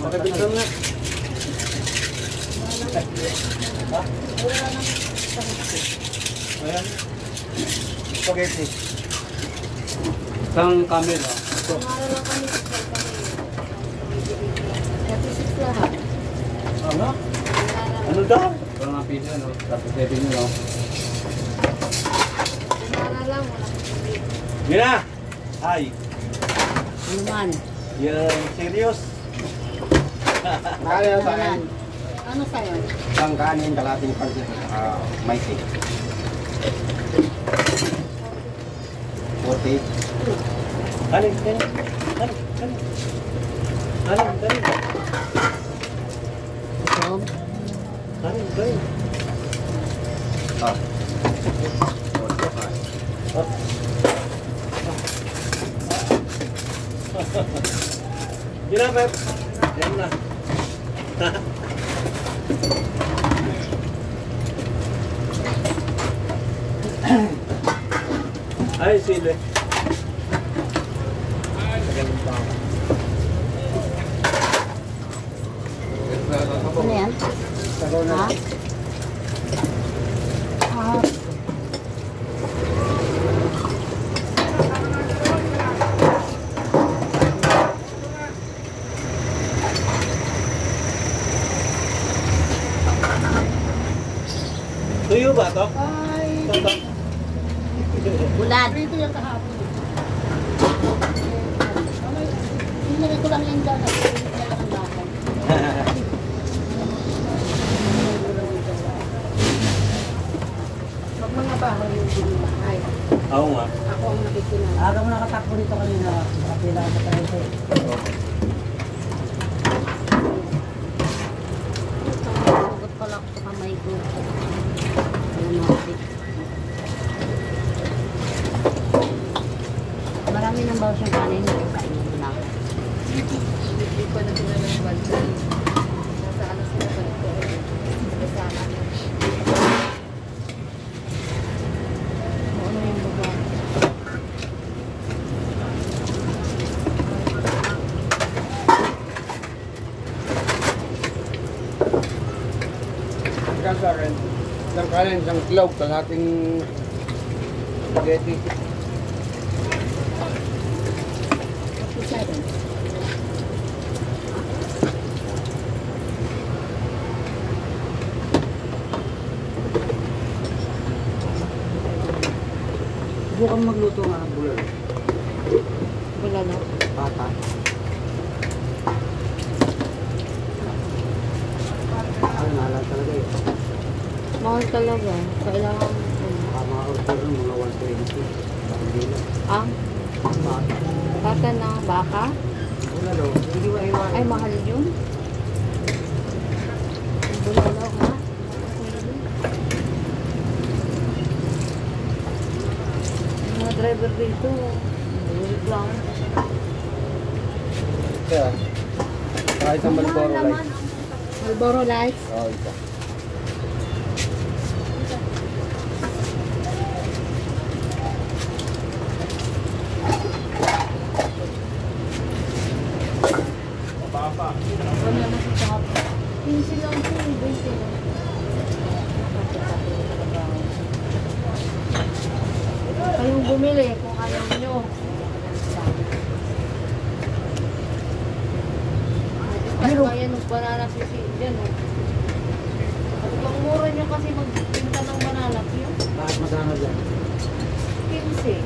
Pakibigyan nga. Ha? Ayan. Spaghetti. Isang camera. Ito. Ano? Ano daw? Parang mga pizza, no? Tapos 7 nyo, no? Gina! Ay! Ano man? Yung serious? Ano sa'yo? Ano sa'yo? Isang kanin, kalating pansit. May tea. 40. Kanin, kanin. Kanin, kanin. Kanin, kanin. Kanin, kanin. Ah. Gina, Pep. Yan na. Ay, sile. Ano yan? Ha? Ah. Tuyo ba ito? Ay. Ito. Bulan. Ito yung kahapon. Hinagay ko lang yan dyan. Hinagay lang ang bahay. Pag mga bahay yung binibahay. Oo nga. Ako ang nakikinala. Aga mo nakatakbo dito kanina. Nakapila ako sa ito. Sagot pala ako sa kamay ko. Marami nang bawas yung kanin. Kain mo na. Hindi ko na pinala ng balsa. Nasa ano sila balsa. Sa ano. Ano yung baba? Hanggang sa akin, isang kanin, isang clove, kalating spaghetti. Subukan magluto nga ng bulalo. Wala na. Bata. Ay, nahalan talaga yun. Mahal talaga. Kailangan Mga order mga 120. Hindi lang. ang Bata. bata ng baka. Bulalo. Hindi iwan. Ay, mahal yun. Bulalo ha? Mga driver dito. Bulit lang. Kaya, kahit ang Marlboro Light. Marlboro Lights. Oo, ito. Ano na sa shop? 15 lang po. 20 lang. Kayong bumili kung ayaw nyo. Ano ba yan ng banana sisi dyan? Ang mura nyo kasi magpinta ng banana yun. Bakit magkano dyan? 15.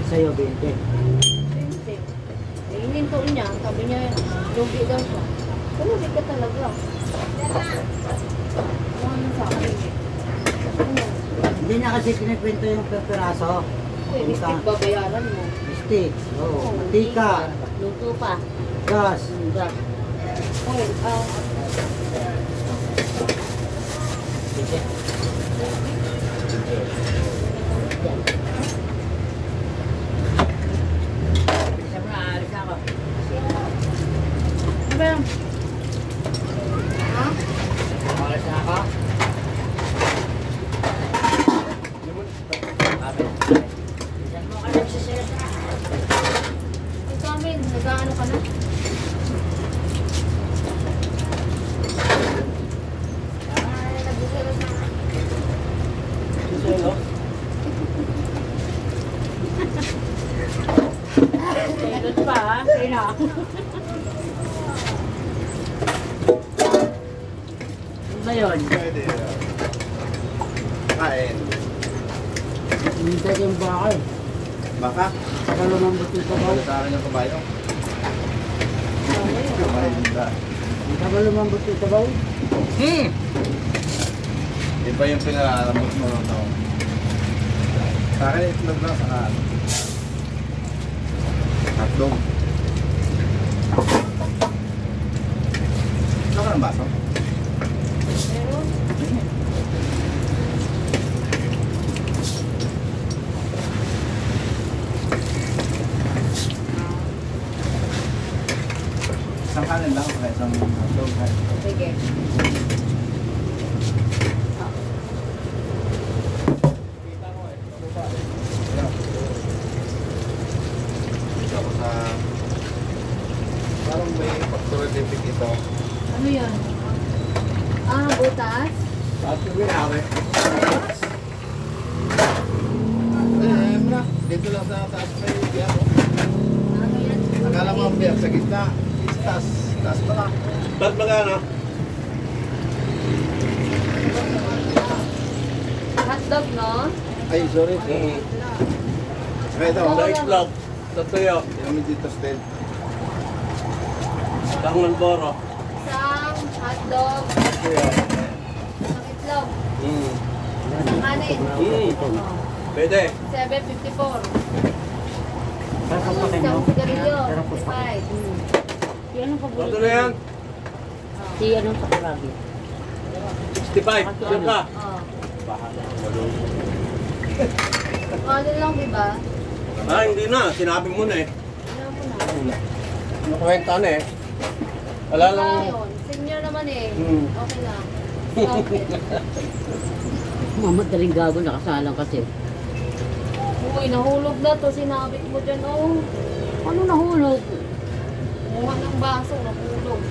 Sa'yo, 20. 20. Eh, ininto niya. Sabi niya, lugi daw siya. Pero hindi ka talaga. Ano sa akin eh. Ano? Hindi niya kasi kinikwento yung peraso. Uy, mistik babayaran mo. Stick. Oo. Mantika. Luto pa. Gas. Gas. Uy, Bilisan mo na, alis na ako. ano ba yan? Ha? Alis na ako. Bilisan mo ka nagsisilas na. Ito amin, nag-ano ka na? na yun. Pwede. Kain. Hintay yung bakal. Baka? Saka lumambot yung sabaw. Sa akin yung kabayo. Kabayo nila. Saka lumambot yung sabaw. Iba yung pinalalamot mo ng tao. Sa akin itlog lang sa hotdog. Ano ka ng baso? Meron. Isang kanin lang o isang hotdog. Sige. Dito ako sa... Parang may pag-terrific ito. Ano yan? Ah, butas? Bakit yung ginawin? Dito lang sa taas may biyak. Ano yan? Akala mo ang biyak sa gitna. Taas. Taas pala. Ba't magana? Hotdog, no? Ay, sorry. Saka ito. Oo. Sa itlog. Sa tuyo. Kami dito still. Tangan boro. Isang hotdog, Tuyo. isang itlog, Mm. kanin. Pwede. 7.54. Sarap pa kayo. Isang sigarilyo, Sarap pa. 55. Yan ang paborito. Ano na yan? Si ano sa karagi. 65. Saan ka? Oh. Bahala. Ano lang, di ba? Ah, hindi na. Sinabi mo na eh. Ano mo na? Nakwenta na eh. Wala lang. Yun. Senior naman eh. Hmm. Okay lang. Okay. Mamadaling gago nakasalang kasi. Uy, nahulog na to. Sinabit mo dyan. Oh. Ano nahulog? Muha ng baso. Nahulog.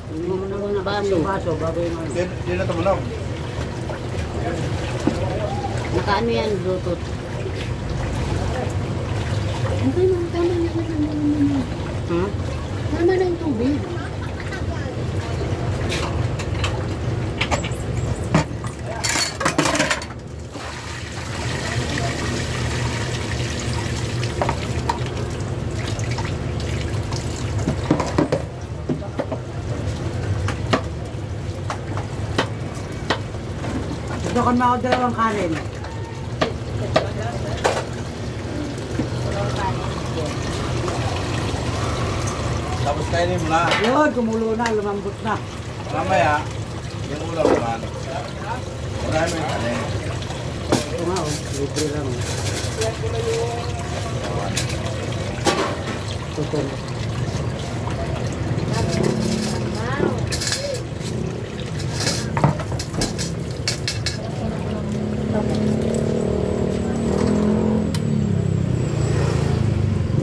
Hindi mo naman na baso. Baso, bago yung ano. Di na tumunog. Nakaano yan, Bluetooth? Antay mo, tama na naman. Ha? Tama na yung tubig. Gusto ko na ako dalawang kanin. Tapos kainin mo na. Yun, kumulo na, lumambot na. Mamaya, yung ulam naman. Marami yung kanin. Ito nga, oh. Libre lang. Oh. Tutol. Wow.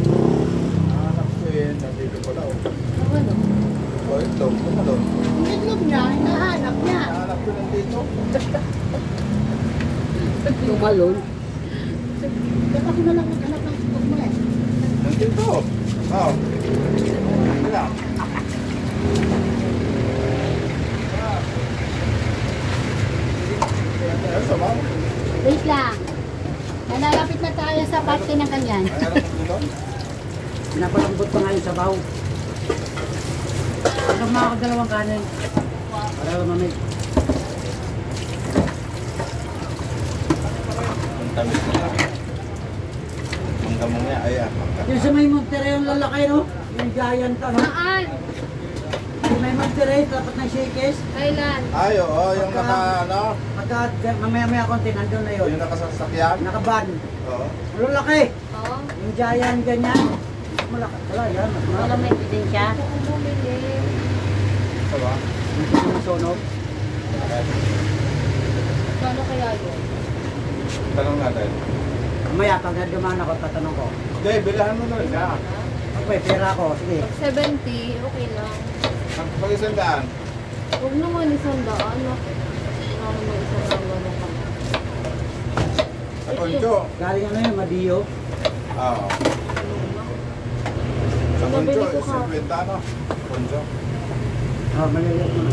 Anak ko yun, nandito pala. Ano? O ito, ito. Ang itlog niya, hinahanap niya. Anak ko nandito. Tumalon. Dapat ako na lang maghanap ng itlog mo eh. Nandito. Oh. Wala. Ano sa mama? Wait lang. Nanalapit na tayo sa parte ng kanyan. Ay, anak ko dito? Napalambot pa nga yung sabaw. Gusto mo ako dalawang kanin. Para lumamig. Ang tamis mo lang. Mangga mo nga, ay mangga. Yung sa may Monterey yung lalaki, no? Yung giant, ano? Saan? Yung may Monterey, dapat ng shakes. Kailan? Ay, oo, yung naka, ano, Pagka mamaya-maya konti, nandun na yun. yung nakasasakyan. Nakaban. Oo. Ang lalaki. Oo. Yung giant ganyan. Malaki. Wala yan. Wala may ebidensya. Kung bumili. Ito ba? Yung sunog. Kano kaya yun? Tanong natin. Mamaya, pag nadumaan ako, tatanong ko. Hindi, bilahan mo na rin siya. Okay, pera ko. Sige. Pag 70, okay lang. Pag-isang daan. Huwag naman 100. Ano? Naman mo 100 lang ka. Sa Concho. Galing ano yun, Madiyo. Oo. Nabili ko ka. 50 ano? Poncho. Ah, maliliit mo na.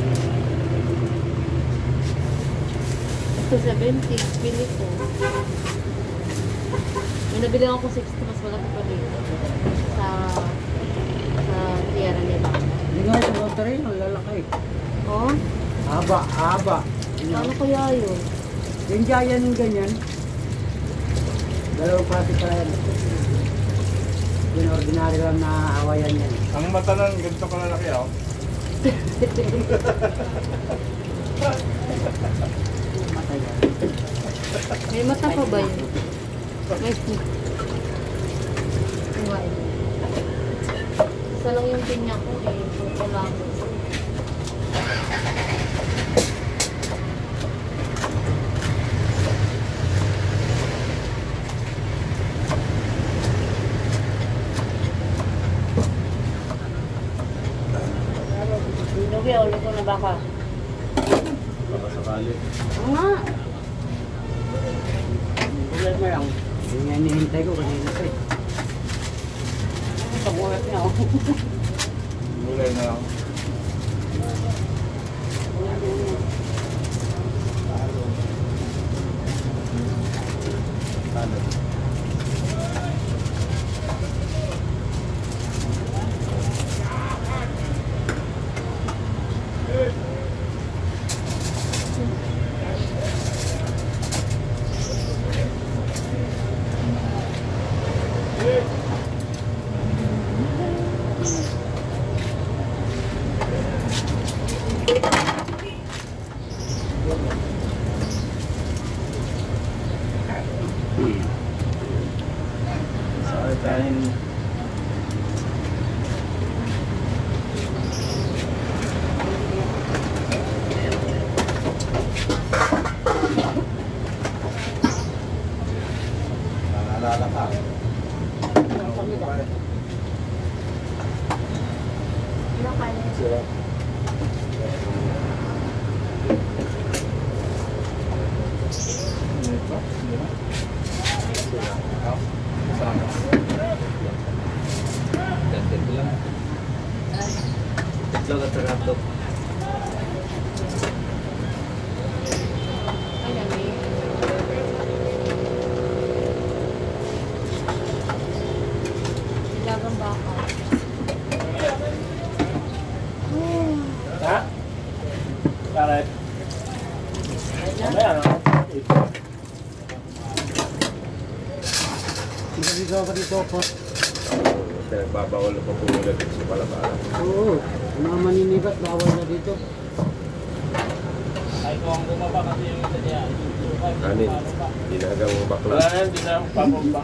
Ito 70, bili ko. May nabili ako 60, mas malaki pa dito. Sa Sierra Nevada. Hindi nga sa lottery, ang lalaki. Oh? Haba, haba. Ano kaya yun? Yung giant yung ganyan. Dalawang klase pala yan. Yung ordinary lang na Hawaiian yan. Ang mata nun, ganito kalalaki oh. Matay yan. May mata pa ba yun? May Iwain. Isa lang yung pinya ko eh. Ito lang. Nubi, ulit ko na baka. Baka sakali. Oo nga. Ulit mo lang. Yung nga hinihintay ko kanina pa eh. Pag-ulit na ako. Gulay na lang. Ano? Sorry, kanin. Naalala ka. Sila. Ito? Hindi na? Sila. Ikaw? Saan ka? Gantin ko lang. Itlog at rato. Ayan eh. Ilagang baka. Ha? Karet. Mamaya, no? Dito ka dito po. Babawal na pagpumulat sa palabara. Oo. Yung mga maninigat, bawal na dito. Ay, kung ang bumaba kasi yung isa niya. Kanin. Dinagang bakla. Wala na, hindi na papamba.